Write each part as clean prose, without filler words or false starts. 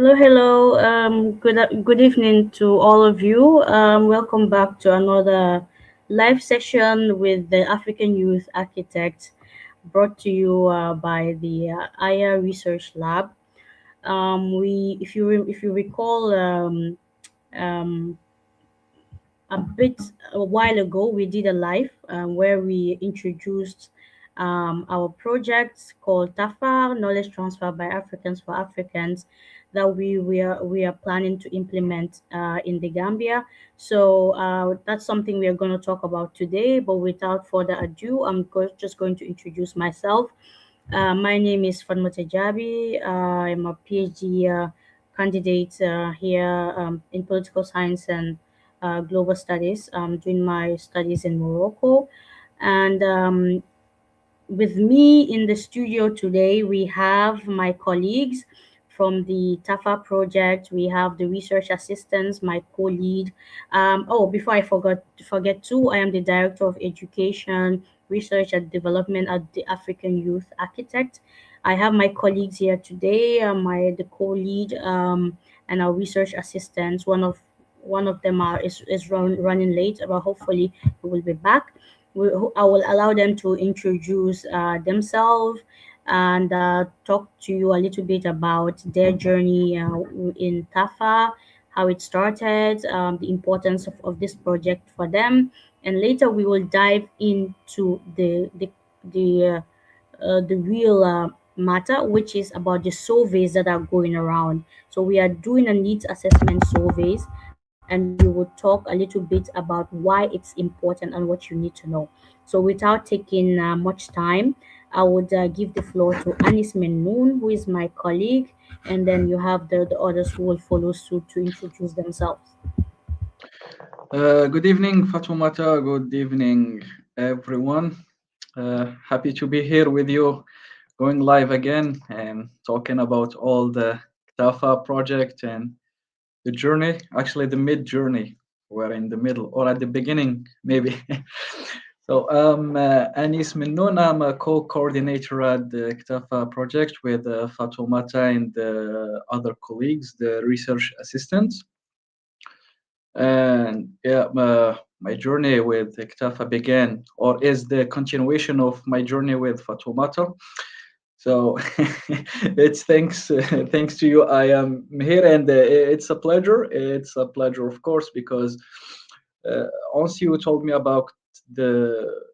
Hello, hello. Good evening to all of you. Welcome back to another live session with the African Youth Architect, brought to you by the AYA Research Lab. If you recall, um, a while ago we did a live where we introduced our project called TAFA, Knowledge Transfer by Africans for Africans, that we are planning to implement in the Gambia. So that's something we are going to talk about today. But without further ado, just going to introduce myself. My name is Fatma Jabi. I'm a PhD candidate here in political science and global studies. I'm doing my studies in Morocco. And with me in the studio today, we have my colleagues from the TAFA project. We have the research assistants, my co-lead. Before I forget too, I am the director of education, research and development at the African Youth Architect. I have my colleagues here today, the co-lead and our research assistants. One of them running late, but hopefully he will be back. I will allow them to introduce themselves and talk to you a little bit about their journey in TAFA, how it started, the importance of this project for them, and later we will dive into the real matter, which is about the surveys that are going around. So we are doing a needs assessment surveys, and we will talk a little bit about why it's important and what you need to know. So without taking much time, I would give the floor to Anis Mennoun, who is my colleague, and then you have the others who will follow suit to introduce themselves. Good evening, Fatoumata. Good evening, everyone. Happy to be here with you, going live again and talking about all the KTAFA project and the journey, actually the mid journey. We're in the middle or at the beginning, maybe. So Anis Minnoun, I'm a co-coordinator at the KTAFA project with Fatoumata and other colleagues, the research assistants. And yeah, my journey with KTAFA began, or is the continuation of my journey with Fatoumata. So it's thanks to you I am here, and it's a pleasure. It's a pleasure, of course, because once you told me about the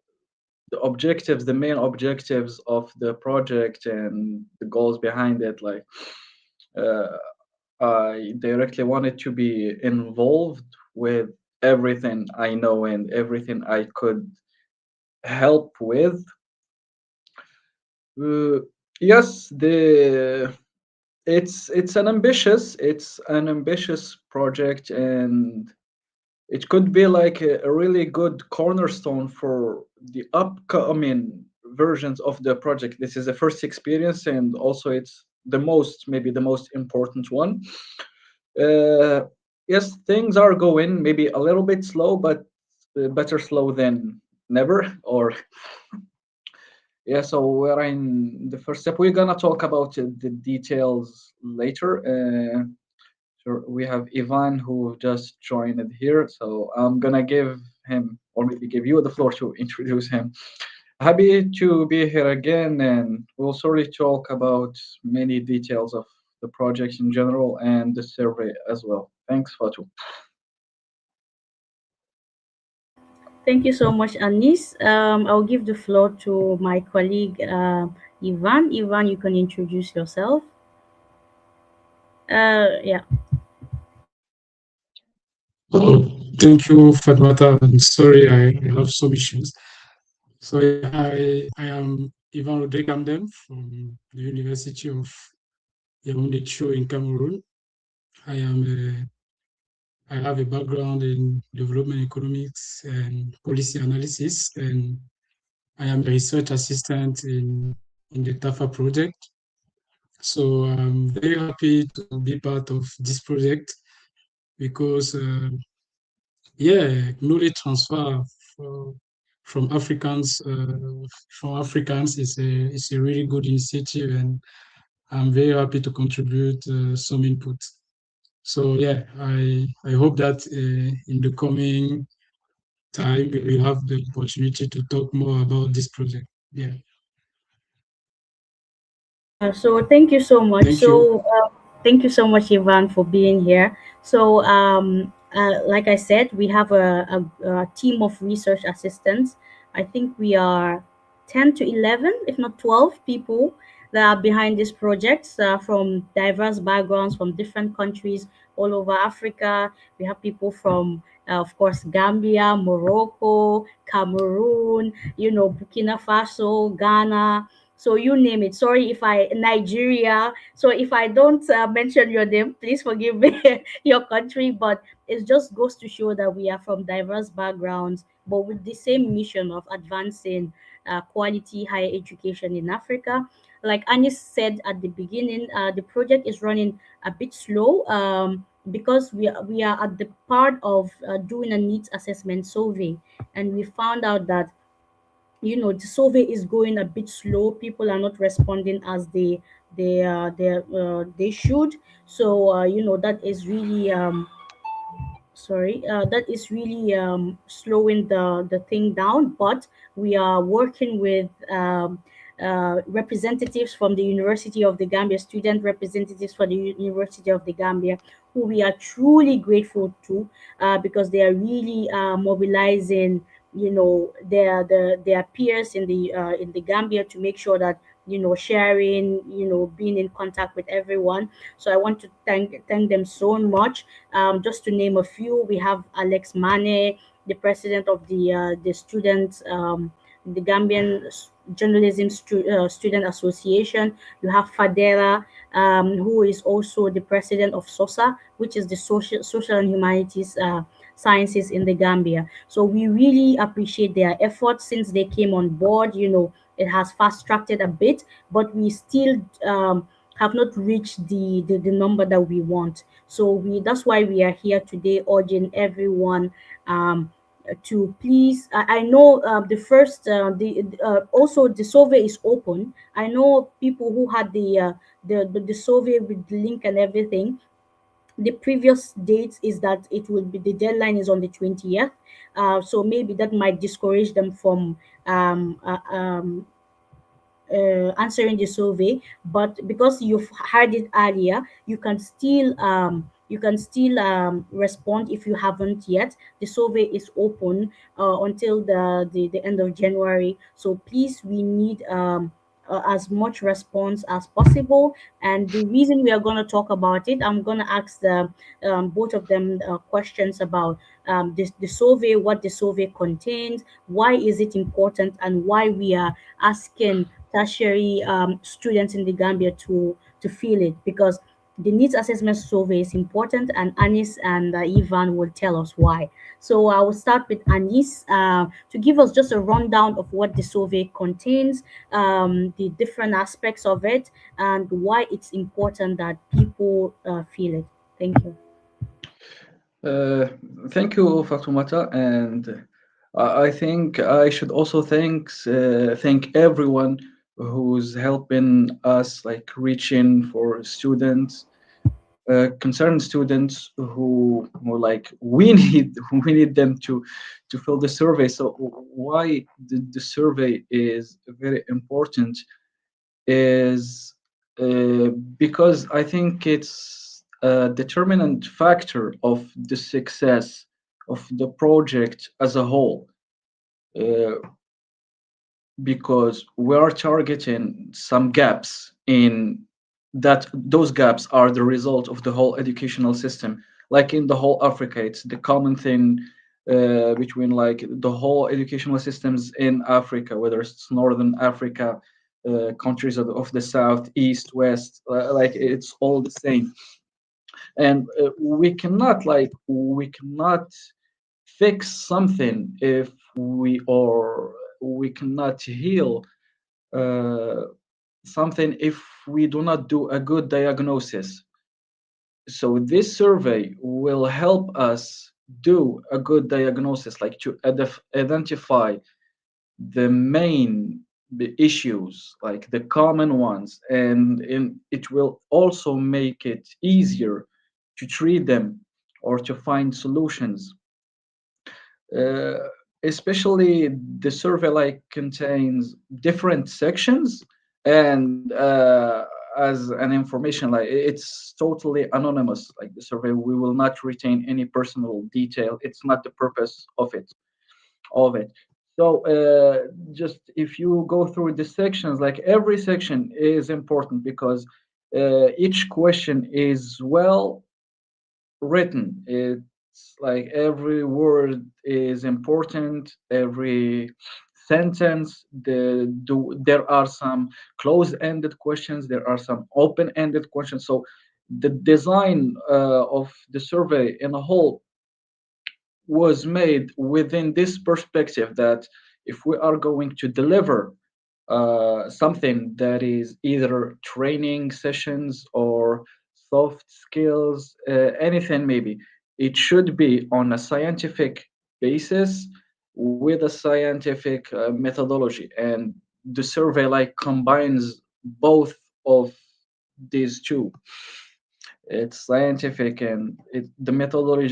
the objectives, the main objectives of the project and the goals behind it, like uh, I directly wanted to be involved with everything I know and everything I could help with. Uh, yes, the it's an ambitious project, and it could be like a really good cornerstone for the upcoming versions of the project. This is the first experience, and also it's maybe the most important one. Uh, yes, things are going maybe a little bit slow, but better slow than never. Or yeah, so we're in the first step. We're gonna talk about the details later. Sure, we have Ivan who just joined here, so I'm gonna give him, or maybe give you the floor to introduce him. Happy to be here again, and we'll sorry talk about many details of the project in general and the survey as well. Thanks, Fatu. Thank you so much, Anis. I'll give the floor to my colleague Ivan. Ivan, you can introduce yourself. Yeah. Oh, thank you, Fatmata. I'm sorry, I have some issues. So yeah, I am Ivan Rodrigamdem from the University of Yaoundé in Cameroon. I am I have a background in development economics and policy analysis, and I am a research assistant in the TAFA project. So I'm very happy to be part of this project because yeah, knowledge transfer for, from Africans uh, from Africans is a really good initiative, and I'm very happy to contribute some input. So yeah, I hope that in the coming time we will have the opportunity to talk more about this project. Yeah, So thank you so much. thank you. Thank you so much, Ivan, for being here. Like I said, we have a team of research assistants. I think we are 10 to 11, if not 12 people that are behind these projects from diverse backgrounds, from different countries all over Africa. We have people from, of course, Gambia, Morocco, Cameroon, Burkina Faso, Ghana, so you name it. Sorry if I Nigeria. So if I don't mention your name, please forgive me, your country. But it just goes to show that we are from diverse backgrounds, but with the same mission of advancing quality higher education in Africa. Like Anis said at the beginning, the project is running a bit slow. Because we are at the part of doing a needs assessment survey, and we found out that the survey is going a bit slow. People are not responding as they should. So that is really that is really slowing the thing down. But we are working with representatives from the University of the Gambia, student representatives for the University of the Gambia, who we are truly grateful to, because they are really mobilizing their peers in the Gambia to make sure that sharing, being in contact with everyone. So I want to thank them so much. Just to name a few, we have Alex Mane, the president of the students, the Gambian Student Association. You have Fadera, who is also the president of SOSA, which is the Social and Humanities Sciences in the Gambia. So we really appreciate their efforts since they came on board. It has fast tracked it a bit, but we still have not reached the number that we want. So that's why we are here today, urging everyone to please. I know the first the also the survey is open. I know people who had the survey with the link and everything. The previous date is that it will be the deadline is on the 20th. So maybe that might discourage them from um, uh, um, answering the survey. But because you've heard it earlier, you can still respond if you haven't yet. The survey is open until the end of January. So please, we need as much response as possible. And the reason we are going to talk about it, I'm going to ask both of them questions about the survey, what the survey contains, why is it important, and why we are asking tertiary students in the Gambia to feel it, because the needs assessment survey is important, and Anis and Ivan will tell us why. So I will start with Anis to give us just a rundown of what the survey contains, the different aspects of it, and why it's important that people feel it. Thank you. Uh, Thank you, Fatumata, and I think I should also thank everyone who's helping us like reaching for students, concerned students who like we need we need them to fill the survey. So why the survey is very important is because I think it's a determinant factor of the success of the project as a whole. Uh, because we are targeting some gaps in that those gaps are the result of the whole educational system, like in the whole Africa. It's the common thing between like the whole educational systems in Africa, whether it's Northern Africa, countries of the south, east, west, like it's all the same. And we cannot fix something if we cannot heal uh, something if we do not do a good diagnosis. So this survey will help us do a good diagnosis, like to identify the main the issues, like the common ones, and it will also make it easier to treat them or to find solutions. uh, Especially the survey like contains different sections, and as an information, like it's totally anonymous, like the survey, we will not retain any personal detail. It's not the purpose of it. So just if you go through the sections, like every section is important because each question is well written. It's like every word is important, every sentence. There are some close-ended questions, there are some open-ended questions. So the design of the survey in a whole was made within this perspective that if we are going to deliver something that is either training sessions or soft skills, anything maybe, it should be on a scientific basis with a scientific methodology. And the survey like combines both of these two. It's scientific, and the methodology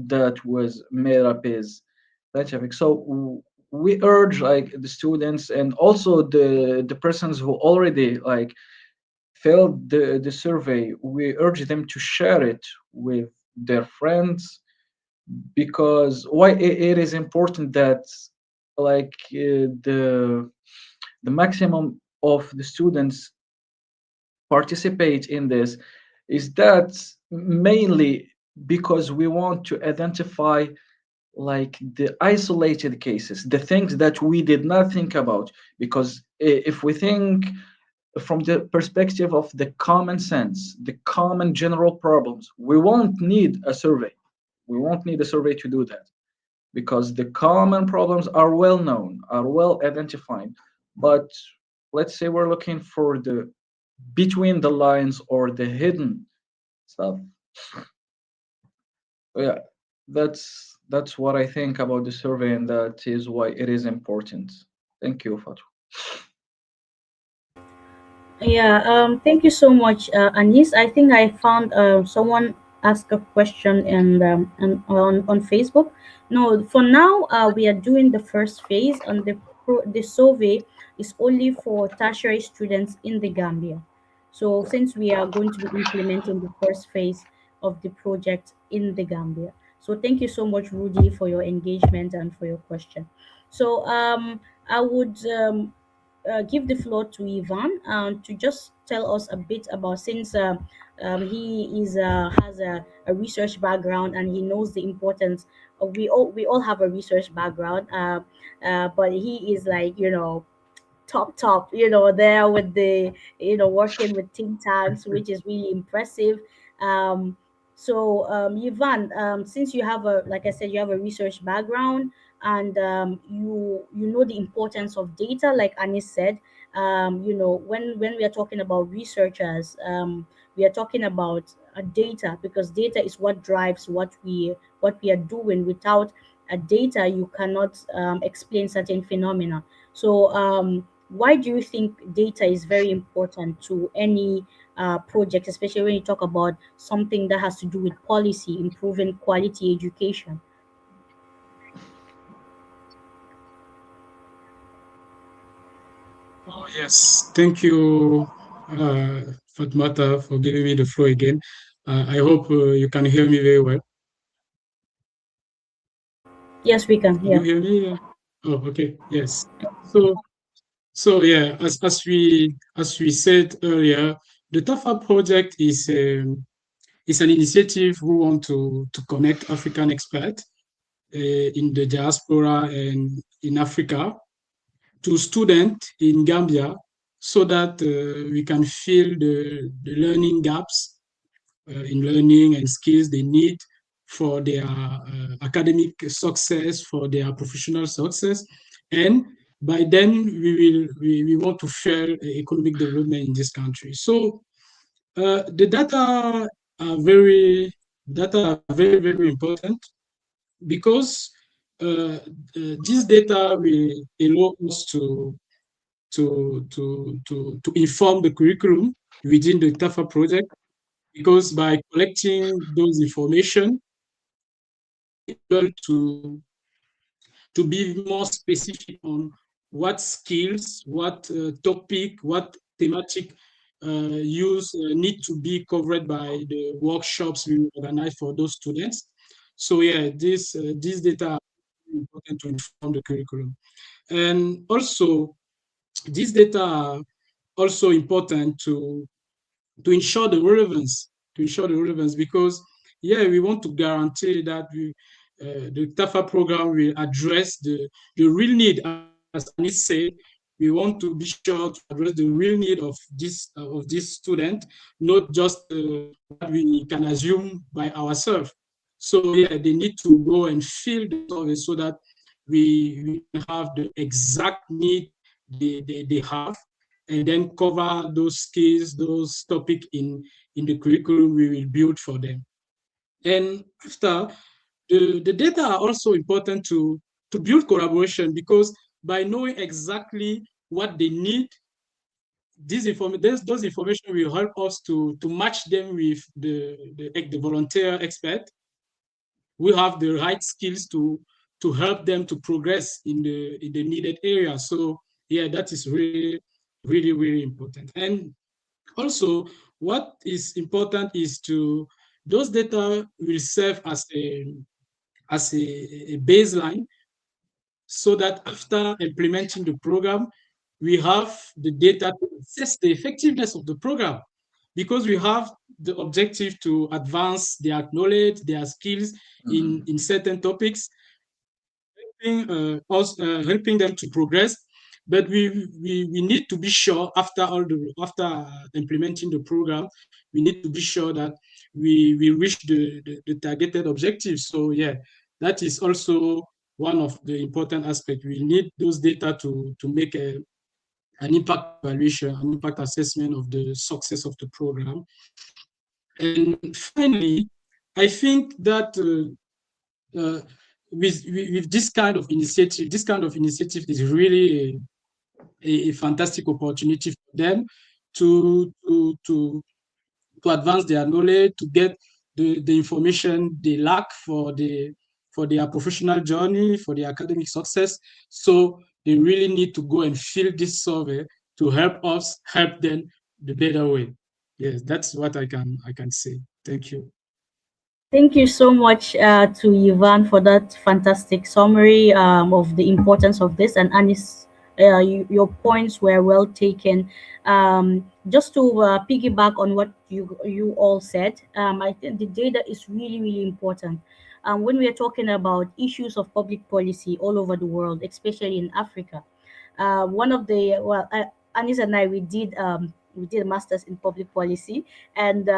that was made up is scientific. So we urge like the students and also the persons who already like filled the survey, we urge them to share it with their friends, because why it is important that like the maximum of the students participate in this is that mainly because we want to identify like the isolated cases, the things that we did not think about. Because if we think from the perspective of the common sense, the common general problems, we won't need a survey. We won't need a survey to do that, because the common problems are well known, are well identified. But let's say we're looking for the between the lines or the hidden stuff. Yeah, that's what I think about the survey, and that is why it is important. Thank you, Fatu. Yeah, thank you so much, Anis. I think I found someone asked a question on Facebook. No, for now, we are doing the first phase, and the survey is only for tertiary students in the Gambia. So since we are going to be implementing the first phase of the project in the Gambia, so thank you so much, Rudy, for your engagement and for your question. So I would give the floor to Ivan to just tell us a bit about, since he is has a research background and he knows the importance of, we all have a research background, but he is like, top, there with the, working with think tanks, which is really impressive. um so Yvonne, since you have a, like I said, you have a research background, and you know the importance of data, like Anis said. When we are talking about researchers, we are talking about data, because data is what drives what we are doing. Without a data, you cannot explain certain phenomena. So why do you think data is very important to any project, especially when you talk about something that has to do with policy, improving quality education? Oh, yes. Thank you, uh, Fatmata, for giving me the floor again. I hope you can hear me very well. Yes, we can. Can you Yeah. hear me? Oh, okay. Yes. So, yeah, as we said earlier, the TAFA project is an initiative we want to connect African experts in the diaspora and in Africa to students in Gambia, so that we can fill the learning gaps in learning and skills they need for their academic success, for their professional success. And by then, we want to fuel economic development in this country. So the data are very important, because this data will allow us to inform the curriculum within the TAFA project, because by collecting those information, able to be more specific on what skills, what topic, what thematic use need to be covered by the workshops we organize for those students. So yeah, these data are important to inform the curriculum. And also, these data are also important to ensure the relevance, because yeah, we want to guarantee that the TAFA program will address the real need. As Anis said, we want to be sure to address the real need of this student, not just what we can assume by ourselves. So yeah, they need to go and fill the survey so that we can have the exact need they have, and then cover those skills, those topics in the curriculum we will build for them. And after, the data are also important to build collaboration, because by knowing exactly what they need, those information will help us to match them with the volunteer expert. We have the right skills to help them to progress in the needed area. So yeah, that is really, really, really important. And also, what is important is to those data will serve as a baseline, so that after implementing the program, we have the data to assess the effectiveness of the program, because we have the objective to advance their knowledge, their skills in certain topics, helping them to progress. But we need to be sure, after implementing the program, we need to be sure that we reach the targeted objectives. So yeah, that is also one of the important aspects. We need those data to make an impact evaluation, an impact assessment of the success of the program. And finally, I think that with this kind of initiative is really a fantastic opportunity for them to to to to advance their knowledge, to get the information they lack for their professional journey, for their academic success. So they really need to go and fill this survey to help us help them the better way. Yes, that's what I can say. Thank you. Thank you so much to Yvonne for that fantastic summary of the importance of this. And Anis, your points were well taken. Just to piggyback on what you all said, I think the data is really, really important. When we are talking about issues of public policy all over the world, especially in Africa, one of the well, Anis and I, we did a masters in public policy, and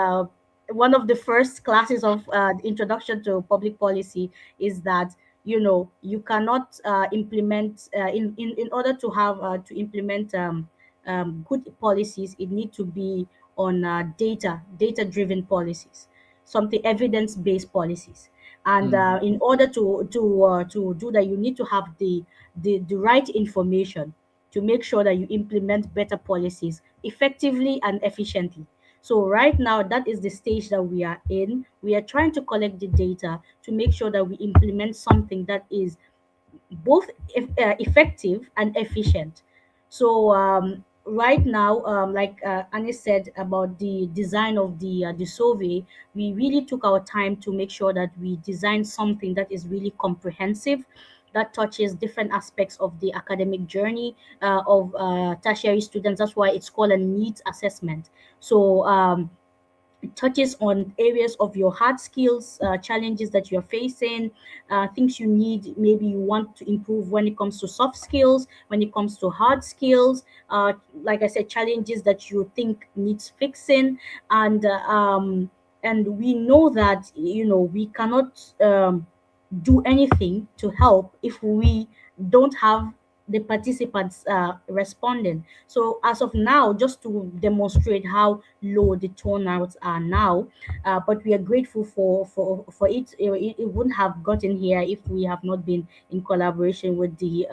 one of the first classes of introduction to public policy is that you cannot implement in order to have to implement good policies. It need to be on data driven policies, something evidence based policies. And in order to do that, you need to have the right information to make sure that you implement better policies effectively and efficiently. So right now, that is the stage that we are in. We are trying to collect the data to make sure that we implement something that is both effective and efficient. So right now, like Anis said about the design of the survey, we really took our time to make sure that we design something that is really comprehensive, that touches different aspects of the academic journey of tertiary students. That's why it's called a needs assessment. So it touches on areas of your hard skills, challenges that you're facing, things you need, maybe you want to improve when it comes to soft skills, when it comes to hard skills, like I said, challenges that you think needs fixing. And we know that we cannot do anything to help if we don't have the participants responding. So as of now, just to demonstrate how low the turnouts are now, but we are grateful for it. It wouldn't have gotten here if we have not been in collaboration with the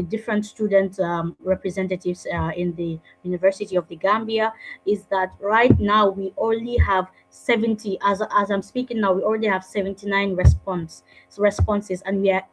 different student representatives in the University of the Gambia. Is that right now we only have 70, as I'm speaking now, we already have 79 responses, and we are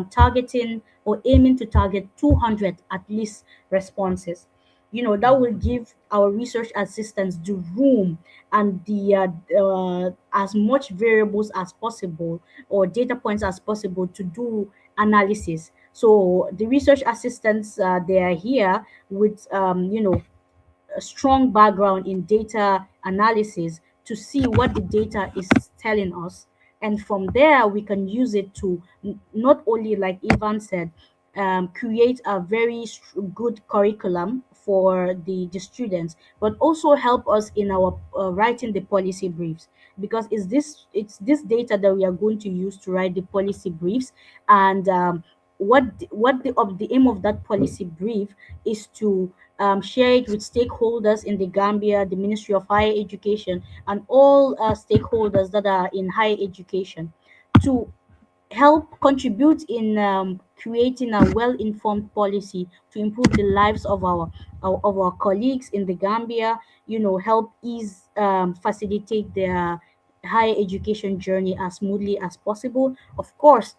targeting or aiming to target 200 at least responses. That will give our research assistants the room and the as much variables as possible or data points as possible to do analysis. So the research assistants, they are here with a strong background in data analysis to see what the data is telling us. And from there, we can use it to not only, like Ivan said, create a very good curriculum for the students, but also help us in our writing the policy briefs, because it's this data that we are going to use to write the policy briefs. And what the aim of that policy brief is to share it with stakeholders in the Gambia, the Ministry of Higher Education, and all stakeholders that are in higher education, to help contribute in creating a well-informed policy to improve the lives of our colleagues in the Gambia. Help ease, facilitate their higher education journey as smoothly as possible. Of course,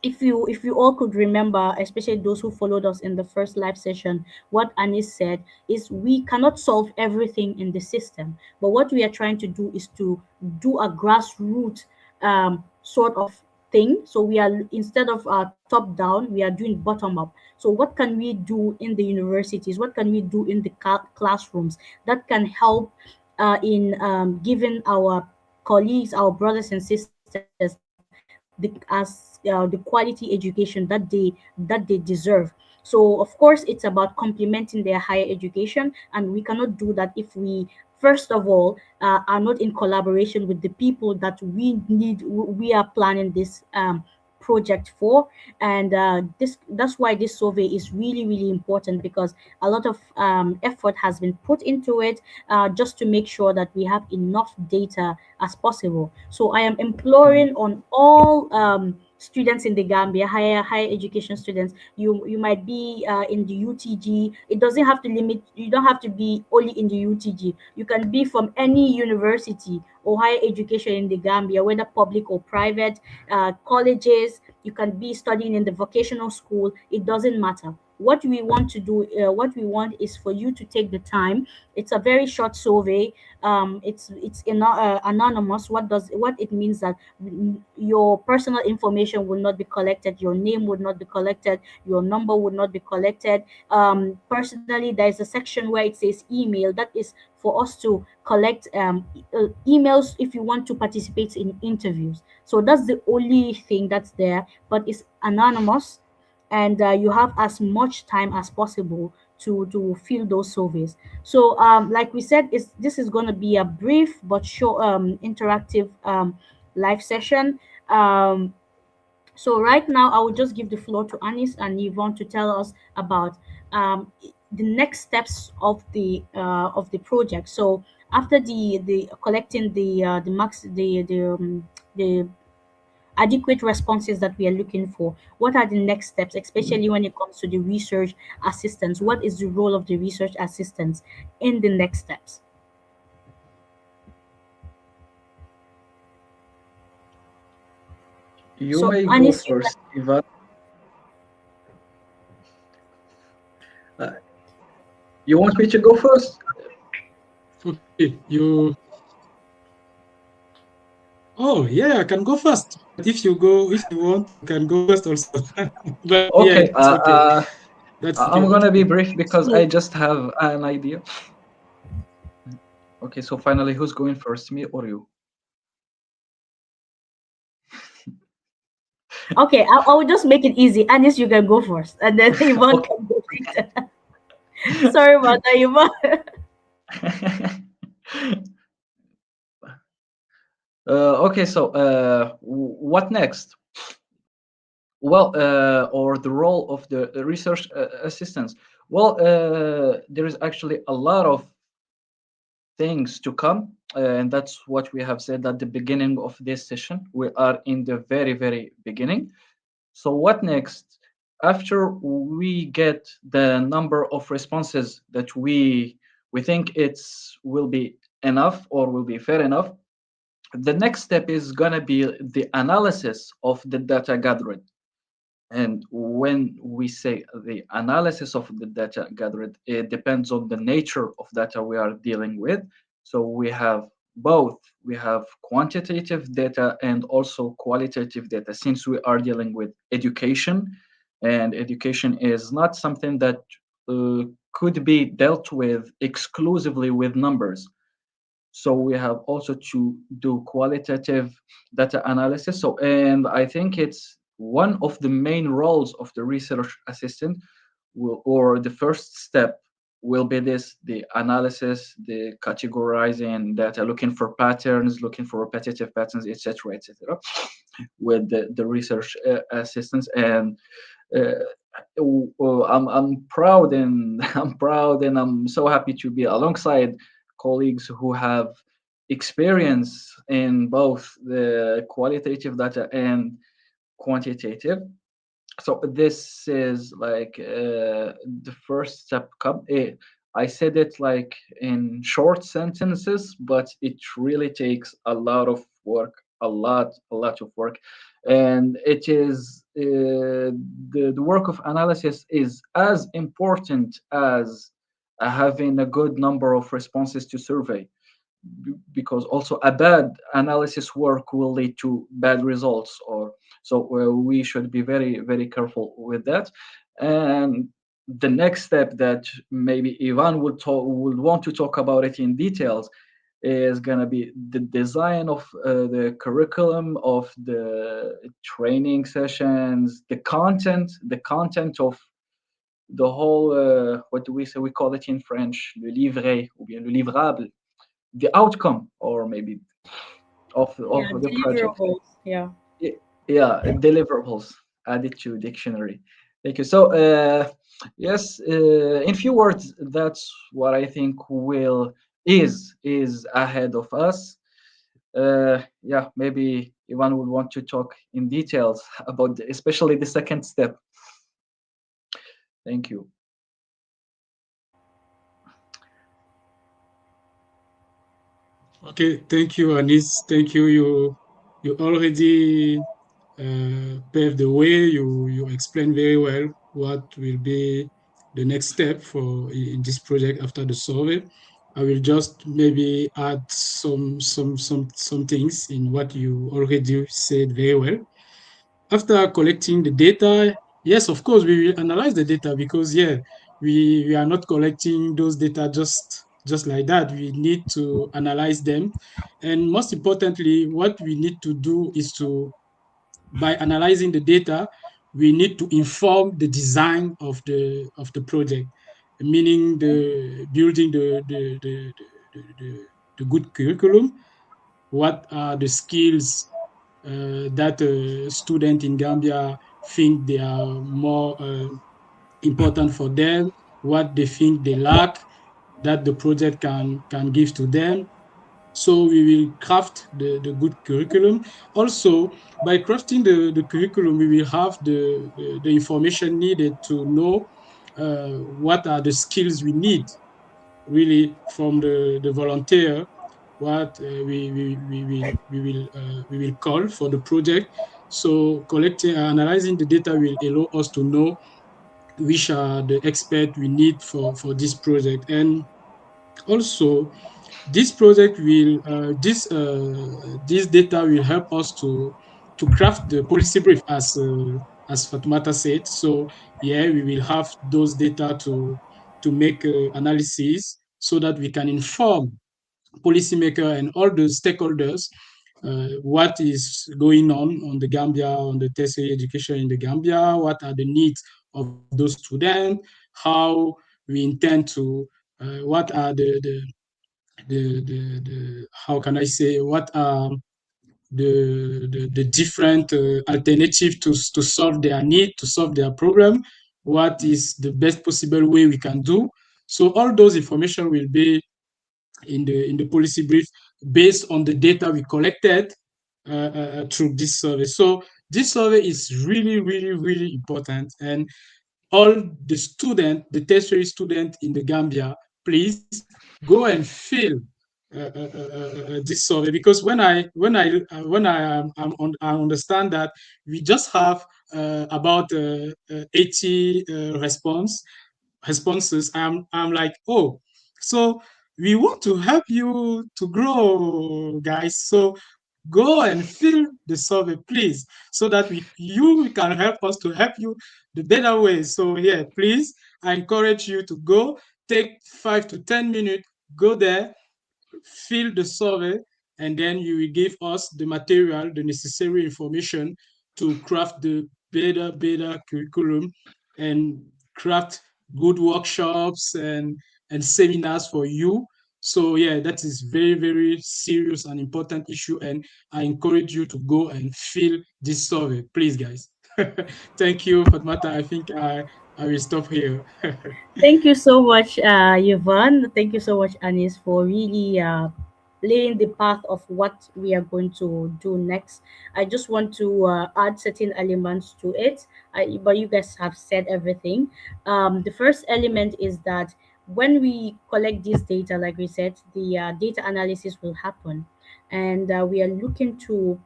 if you all could remember, especially those who followed us in the first live session, what Anis said is we cannot solve everything in the system, but what we are trying to do is to do a grassroots sort of thing. So we are, instead of top down, we are doing bottom up. So what can we do in the universities, what can we do in the classrooms that can help in giving our colleagues, our brothers and sisters, the quality education that they deserve. So of course it's about complementing their higher education, and we cannot do that if we first of all are not in collaboration with the people that we are planning this project for. And that's why this survey is really really important, because a lot of effort has been put into it, just to make sure that we have enough data as possible. So I am imploring on all students in the Gambia, higher education students. You might be in the UTG. It doesn't have to limit. You don't have to be only in the UTG. You can be from any university or higher education in the Gambia, whether public or private, colleges. You can be studying in the vocational school. It doesn't matter. What we want to do, what we want is for you to take the time. It's a very short survey. It's anonymous. What it means that your personal information will not be collected, your name would not be collected, your number would not be collected. Personally, there is a section where it says email, that is for us to collect emails if you want to participate in interviews. So that's the only thing that's there, but it's anonymous, and you have as much time as possible to fill those surveys. So like we said, this is going to be a brief but short interactive live session. So right now, I will just give the floor to Anis and Yvonne to tell us about the next steps of the project. So after the collecting the max the adequate responses that we are looking for, what are the next steps, especially when it comes to the research assistants? What is the role of the research assistants in the next steps? You So may go Anis, you first, Ivan. Uh, you want me to go first? Okay, you. Oh, yeah, I can go first. But if you want, you can go first also. But yeah, Okay. it's okay. That's okay. I'm gonna be Okay. brief because I So, just have an idea. Okay, so finally, who's going first, me or you? okay, I will just make it easy. Anis, you can go first, and then Yvonne Okay. can go later. Sorry about that, Yvonne. Okay, so what next? Well, or the role of the research assistants. Well, there is actually a lot of things to come, and that's what we have said at the beginning of this session. We are in the very, very beginning. So what next? After we get the number of responses that we think it's will be enough or will be fair enough, the next step is gonna be the analysis of the data gathered. And when we say the analysis of the data gathered, it depends on the nature of data we are dealing with. So we have both. We have quantitative data and also qualitative data, since we are dealing with education, and education is not something that uh, could be dealt with exclusively with numbers. So we have also to do qualitative data analysis. So, and I think it's one of the main roles of the research assistant, or the first step will be this: the analysis, the categorizing data, looking for patterns, looking for repetitive patterns, etc., etc., with the research assistants. And uh, I'm proud, and I'm proud, and I'm so happy to be alongside colleagues who have experience in both the qualitative data and quantitative. So this is like the first step. I said it like in short sentences, but it really takes a lot of work, a lot of work, and it is the work of analysis is as important as having a good number of responses to survey, because also a bad analysis work will lead to bad results. Or so we should be very, very careful with that. And the next step that maybe Ivan would want to talk about it in details is going to be the design of the curriculum, of the training sessions, the content of the whole what do we say, we call it in French le livret, ou bien le livrable, the outcome, or maybe of Yeah, the project. deliverables. Yeah. Yeah, deliverables added to dictionary. Thank you. So yes, in few words, that's what I think will is ahead of us. Yeah, maybe Ivan would want to talk in details about especially the second step. Thank you. Okay, thank you, Anis. Thank you. You already paved the way. You explained very well what will be the next step for in this project after the survey. I will just maybe add some things in what you already said very well. After collecting the data, yes, of course, we will analyze the data because yeah, we are not collecting those data just like that. We need to analyze them, and most importantly, what we need to do is to by analyzing the data, we need to inform the design of the project, meaning the building the good curriculum. What are the skills that a student in Gambia think they are more important for them, what they think they lack that the project can give to them. So we will craft the good curriculum. Also, by crafting the curriculum, we will have the information needed to know what are the skills we need really from the volunteer, what we will call for the project. So collecting, analyzing the data will allow us to know which are the experts we need for this project. And also, this project will this data will help us to craft the policy brief as Fatmata said. So yeah, we will have those data to make analysis so that we can inform policymaker and all the stakeholders what is going on the Gambia, on the tertiary education in the Gambia, what are the needs of those students, how we intend to, what are the how can I say, what are the different alternative to solve their need, to solve their problem, what is the best possible way we can do. So all those information will be in the policy brief based on the data we collected through this survey. So this survey is really, really, really important. And all the tertiary student in the Gambia, please go and fill this survey, because I understand that we just have about 80 responses. I'm like, oh, so we want to help you to grow, guys. So go and fill the survey, please, so that you can help us to help you the better way. So yeah, please, I encourage you to go, take 5 to 10 minutes, go there, fill the survey, and then you will give us the material, the necessary information to craft the better curriculum and craft good workshops and seminars for you. So yeah, that is very, very serious and important issue. And I encourage you to go and fill this survey, please, guys. Thank you, Fatmata. I think I will stop here. Thank you so much, Yvonne. Thank you so much, Anis, for really laying the path of what we are going to do next. I just want to add certain elements to it, but you guys have said everything. The first element is that when we collect this data, like we said, the data analysis will happen, and we are looking to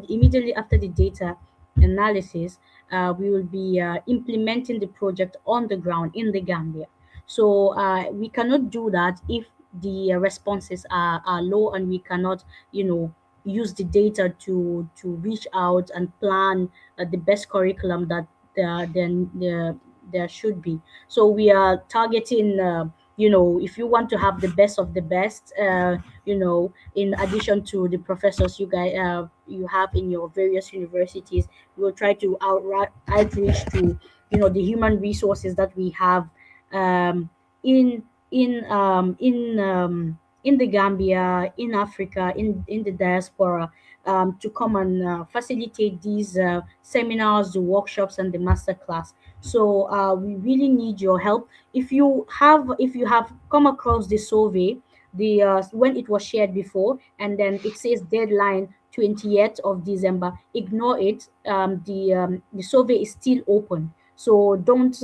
immediately after the data analysis, we will be implementing the project on the ground in the Gambia. So we cannot do that if the responses are low, and we cannot, use the data to reach out and plan the best curriculum that then there should be. So we are targeting. If you want to have the best of the best, in addition to the professors you have in your various universities, we will try to outreach to the human resources that we have um, in in the Gambia, in Africa, in the diaspora, to come and facilitate these seminars, the workshops, and the master class. So we really need your help. If you have come across the survey, the when it was shared before, and then it says deadline 20th of December, ignore it. The survey is still open, so don't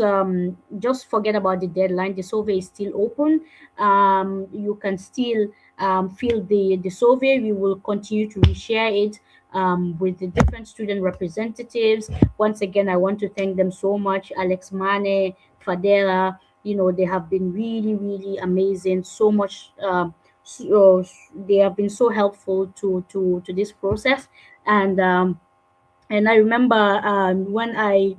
just forget about the deadline. The survey is still open. You can still fill the survey. We will continue to reshare it with the different student representatives. Once again, I want to thank them so much, Alex Mane, Fadera. They have been really, really amazing. So much. They have been so helpful to this process, and I remember when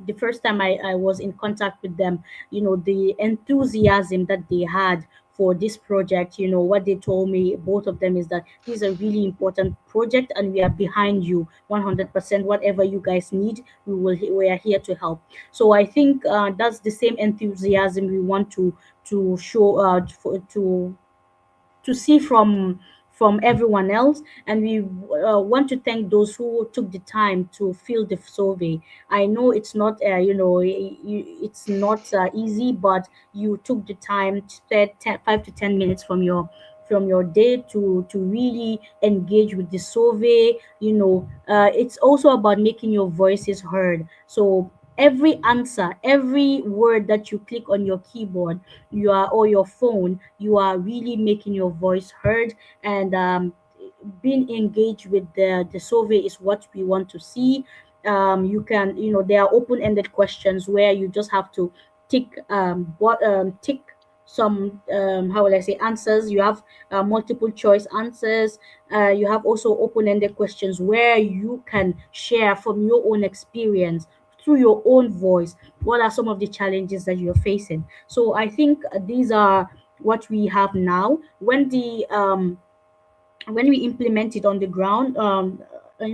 the first time I was in contact with them, the enthusiasm that they had for this project. What they told me, both of them, is that this is a really important project, and we are behind you 100%. Whatever you guys need, we are here to help. So I think that's the same enthusiasm we want to show to see from everyone else. And we want to thank those who took the time to fill the survey. I know it's not it's not easy, but you took the time to spend 5 to 10 minutes from your day to really engage with the survey. It's also about making your voices heard. So every answer, every word that you click on your keyboard, or your phone, you are really making your voice heard. And being engaged with the survey is what we want to see. You can, there are open-ended questions where you just have to tick some, how will I say, answers. You have multiple choice answers. You have also open-ended questions where you can share from your own experience, through your own voice, what are some of the challenges that you're facing. So I think these are what we have now. When we implement it on the ground,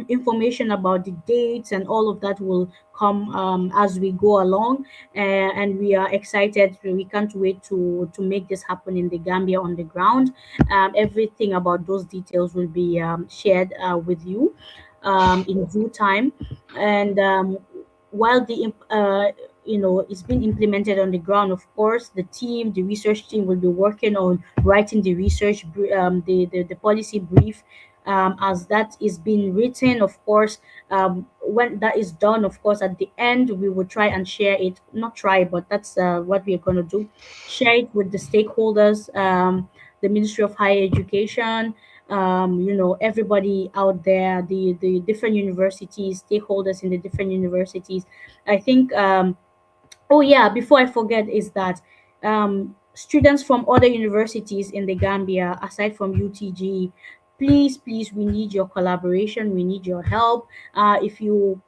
information about the dates and all of that will come as we go along. And we are excited. We can't wait to make this happen in the Gambia on the ground. Everything about those details will be shared with you. in due time. And while it's been implemented on the ground, of course the research team will be working on writing the the policy brief. As that is being written, of course, when that is done, of course, at the end we will try and share it, not try, but that's what we are going to do, share it with the stakeholders, the Ministry of Higher Education, everybody out there, the different universities, stakeholders in the different universities. I think Oh yeah, before I forget, is that students from other universities in the Gambia, aside from UTG, please, please, we need your collaboration. We need your help. If you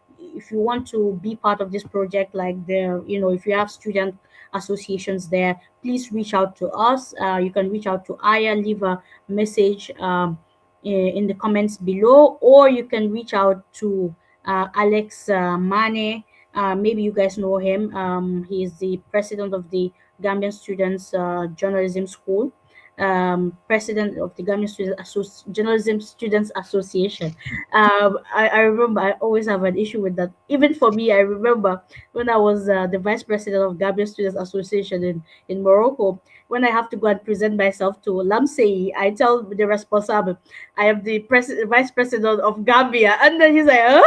want to be part of this project, like if you have student associations there, please reach out to us. You can reach out to Aya, leave a message in the comments below, or you can reach out to Alex Mane. Maybe you guys know him. He is the president of the Gambian Students Journalism School, president of the Journalism Students Association. I remember I always have an issue with that. Even for me, I remember when I was the vice president of Gambian Students Association in Morocco. When I have to go and present myself to Lamsey, I tell the responsible, I am the vice president of Gambia, and then he's like, huh?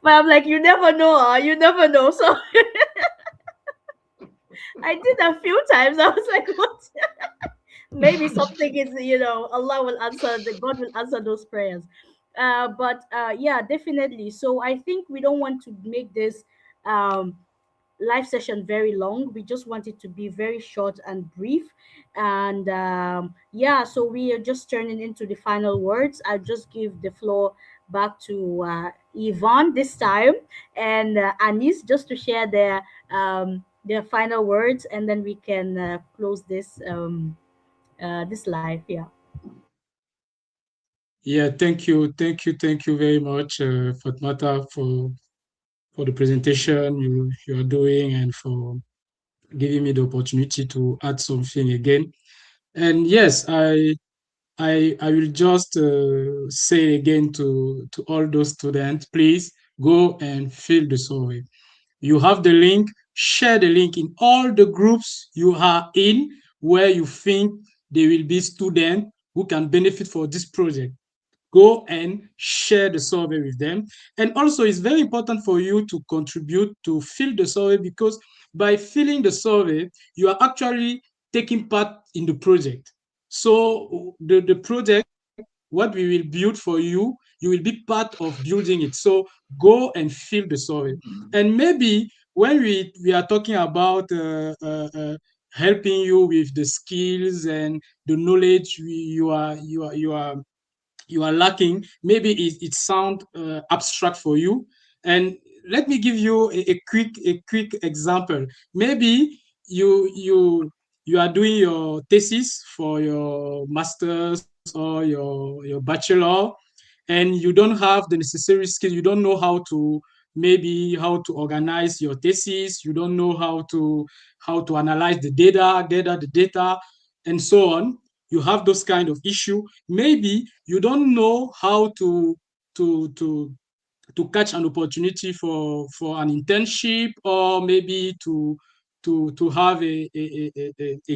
But I'm like, you never know, you never know. So I did a few times. I was like, what? Maybe something is, Allah will answer, the God will answer those prayers. But yeah, definitely. So I think we don't want to make this um live session very long. We just want it to be very short and brief. And yeah, so we are just turning into the final words. I'll just give the floor back to Yvonne this time, and Anis, just to share their final words, and then we can close this live. Yeah. Yeah, thank you very much, Fatmata, for the presentation you are doing and for giving me the opportunity to add something again. And yes, I will just say again to all those students, please go and fill the survey. You have the link, share the link in all the groups you are in where you think there will be students who can benefit for this project. Go and share the survey with them. And also, it's very important for you to contribute to fill the survey, because by filling the survey, you are actually taking part in the project. So the project, what we will build for you will be part of building it. So go and fill the survey. And maybe when we are talking about helping you with the skills and the knowledge you are lacking, maybe it sounds abstract for you. And let me give you a quick example. Maybe you you you are doing your thesis for your masters or your bachelor, and you don't have the necessary skills. You don't know how to, maybe how to organize your thesis. You don't know how to analyze the data, and so on. You have those kind of issue. Maybe you don't know how to to catch an opportunity for an internship, or maybe to have a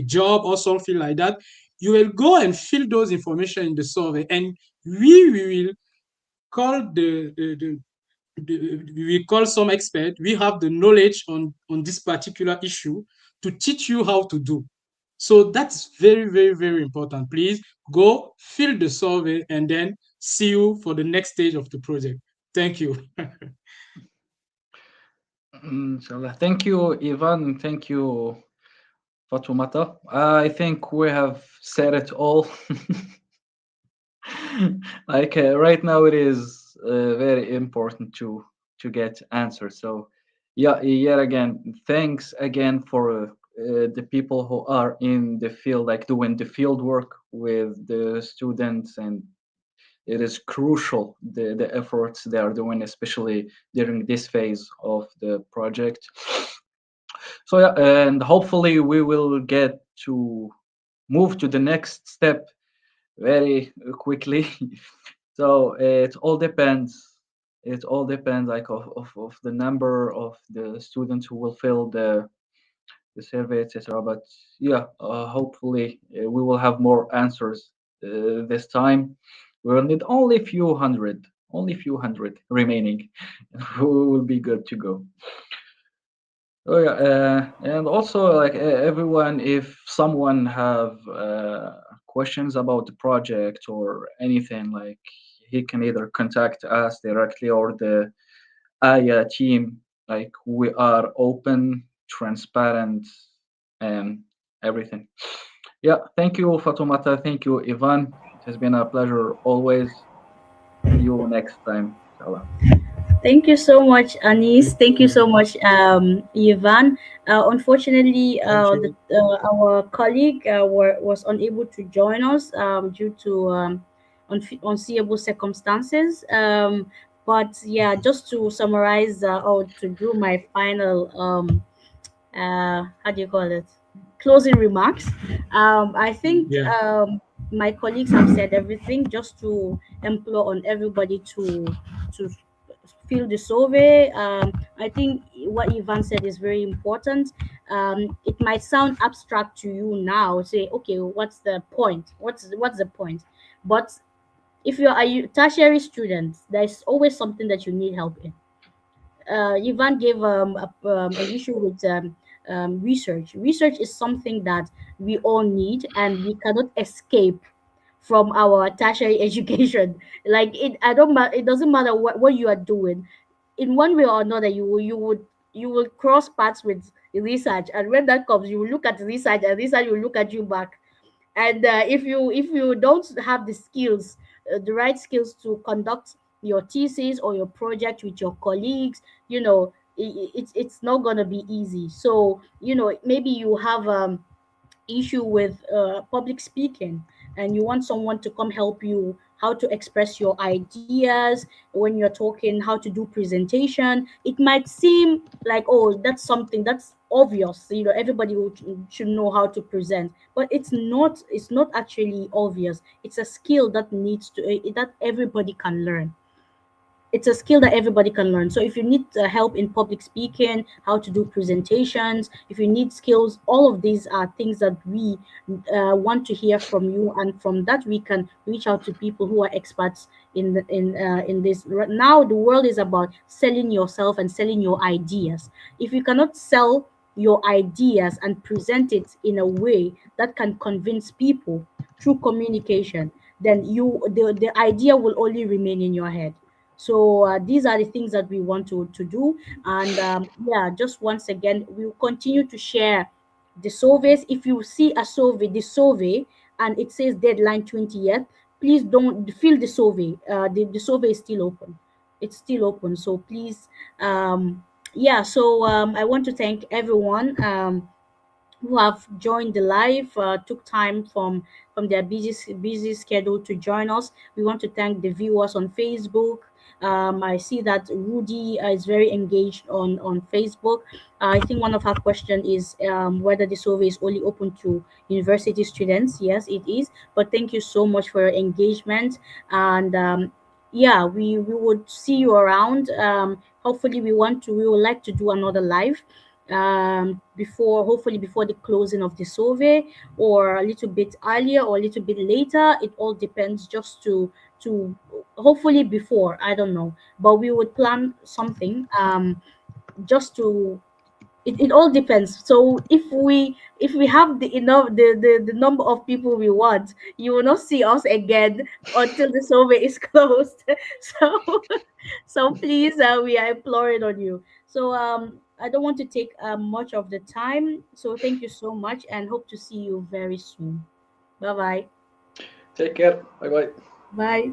job or something like that. You will go and fill those information in the survey, and we will call we call some expert. We have the knowledge on this particular issue to teach you how to do. So that's very, very, very important. Please go fill the survey, and then see you for the next stage of the project. Thank you. Inshallah. Thank you, Ivan. Thank you, Fatumata. I think we have said it all. Like right now, it is very important to get answers. So, yeah, yet again, thanks again for the people who are in the field, like doing the field work with the students, and it is crucial the efforts they are doing, especially during this phase of the project. So yeah, and hopefully we will get to move to the next step very quickly. So it all depends. It all depends like of the number of the students who will fill the survey, etc. But yeah, hopefully we will have more answers this time. We will need only few hundred remaining. We will be good to go. Oh yeah, and also like everyone, if someone have questions about the project or anything, like he can either contact us directly or the Aya team. Like we are open, transparent, and everything. Yeah, thank you, Fatumata. Thank you, Ivan. It has been a pleasure always. See you next time. Inshallah. Thank you so much, Anis. Thank Thank you so you. much, Ivan. Unfortunately, Thank you. our colleague was unable to join us due to unseeable circumstances. But yeah, just to summarize or to do my final how do you call it, closing remarks, I think Yeah. my colleagues have said everything. Just to implore on everybody to fill the survey. I think what Ivan said is very important. It might sound abstract to you now, say, okay, what's the point, what's the point, but if you're a tertiary student, there's always something that you need help in. Ivan gave an issue with research. Research is something that we all need, and we cannot escape from our tertiary education. Like I don't. It doesn't matter what you are doing. In one way or another, you will cross paths with research, and when that comes, you will look at research, and research will look at you back. And if you don't have the skills, the right skills to conduct your thesis or your project with your colleagues, it's not going to be easy. So maybe you have issue with public speaking, and you want someone to come help you how to express your ideas when you're talking, how to do presentation. It might seem like, oh, that's something that's obvious, everybody should know how to present, but it's not actually obvious. It's a skill that needs to that everybody can learn. It's a skill that everybody can learn. So if you need help in public speaking, how to do presentations, if you need skills, all of these are things that we want to hear from you, and from that we can reach out to people who are experts in this. Right now, the world is about selling yourself and selling your ideas. If you cannot sell your ideas and present it in a way that can convince people through communication, then the idea will only remain in your head. So these are the things that we want to do. And yeah, just once again, we will continue to share the surveys. If you see the survey, and it says deadline 20th, please don't fill the survey. The survey is still open. It's still open. So please, yeah. So I want to thank everyone who have joined the live, took time from their busy schedule to join us. We want to thank the viewers on Facebook. I see that Rudy is very engaged on Facebook. I think one of her question is whether the survey is only open to university students. Yes, it is. But thank you so much for your engagement. And yeah, we would see you around. Hopefully, we would like to do another live before, hopefully before the closing of the survey, or a little bit earlier or a little bit later. It all depends, just to hopefully before, I don't know, but we would plan something just to, it all depends. So if we have the enough the number of people we want, you will not see us again until the survey is closed. So so please, we are imploring on you. So I don't want to take much of the time, so thank you so much, and hope to see you very soon. Bye bye. Take care. Bye bye. Bye.